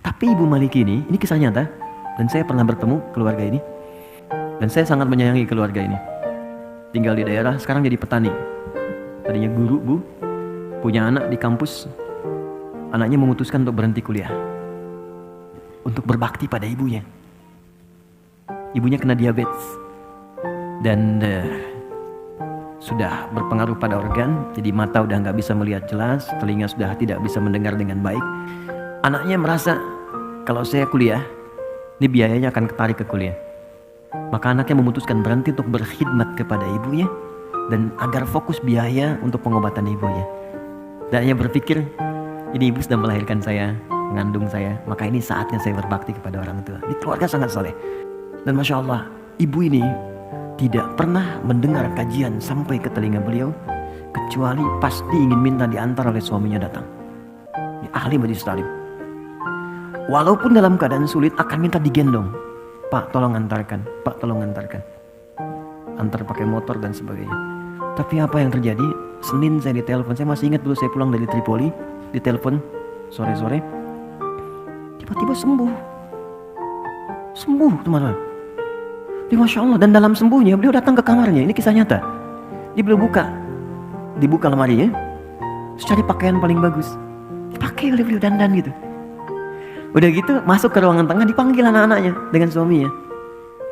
Tapi Ibu Maliki ini kisah nyata, dan saya pernah bertemu keluarga ini, dan saya sangat menyayangi keluarga ini. Tinggal di daerah, sekarang jadi petani. Tadinya guru, Bu, punya anak di kampus, anaknya memutuskan untuk berhenti kuliah, untuk berbakti pada ibunya. Ibunya kena diabetes, dan sudah berpengaruh pada organ, jadi mata udah nggak bisa melihat jelas, telinga sudah tidak bisa mendengar dengan baik. Anaknya merasa, kalau saya kuliah, ini biayanya akan ketarik ke kuliah. Maka anaknya memutuskan berhenti untuk berkhidmat kepada ibunya, dan agar fokus biaya untuk pengobatan ibunya. Dan ia berpikir, ini ibu sudah melahirkan saya, mengandung saya, maka ini saatnya saya berbakti kepada orang tua. Ini keluarga sangat soleh. Dan Masya Allah, ibu ini tidak pernah mendengar kajian sampai ke telinga beliau, kecuali pasti ingin minta diantar oleh suaminya datang. Ini ahli majelis taklim. Walaupun dalam keadaan sulit akan minta digendong. Pak tolong antarkan, Pak tolong antarkan. Antar pakai motor dan sebagainya. Tapi apa yang terjadi? Senin saya ditelepon, saya masih ingat dulu saya pulang dari Tripoli, ditelepon sore-sore. Tiba-tiba sembuh teman-teman. Dia Masya Allah, dan dalam sembuhnya beliau datang ke kamarnya, ini kisah nyata. Dia beliau dibuka lemarinya, cari pakaian paling bagus, dipakai oleh beliau, dandan gitu. Udah gitu masuk ke ruangan tengah, dipanggil anak-anaknya dengan suaminya.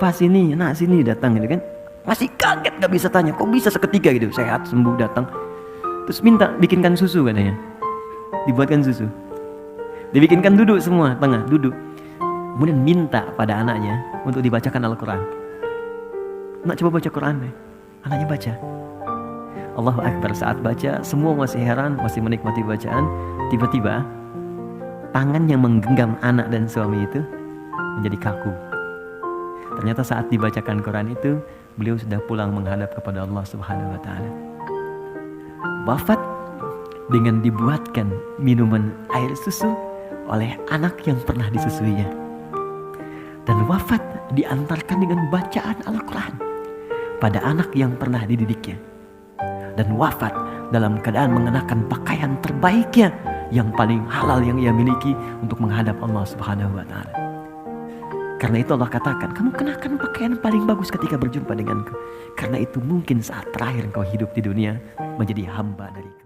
Pas sini, nak sini, datang gitu kan. Masih kaget, gak bisa tanya, kok bisa seketika gitu, sehat, sembuh, datang. Terus minta bikinkan susu katanya, dibuatkan susu, dibikinkan duduk semua, tengah, duduk. Kemudian minta pada anaknya untuk dibacakan Al-Quran. Nak coba baca Quran deh. Anaknya baca. Allahu Akbar, saat baca semua masih heran, masih menikmati bacaan. Tiba-tiba tangan yang menggenggam anak dan suami itu menjadi kaku. Ternyata saat dibacakan Quran itu beliau sudah pulang menghadap kepada Allah Subhanahu wa Ta'ala. Wafat dengan dibuatkan minuman air susu oleh anak yang pernah disusuinya. Dan wafat diantarkan dengan bacaan Al-Quran pada anak yang pernah dididiknya. Dan wafat dalam keadaan mengenakan pakaian terbaiknya yang paling halal yang ia miliki untuk menghadap Allah Subhanahu wa Ta'ala. Karena itu Allah katakan, kamu kenakan pakaian paling bagus ketika berjumpa denganku, karena itu mungkin saat terakhir engkau hidup di dunia menjadi hamba dariku.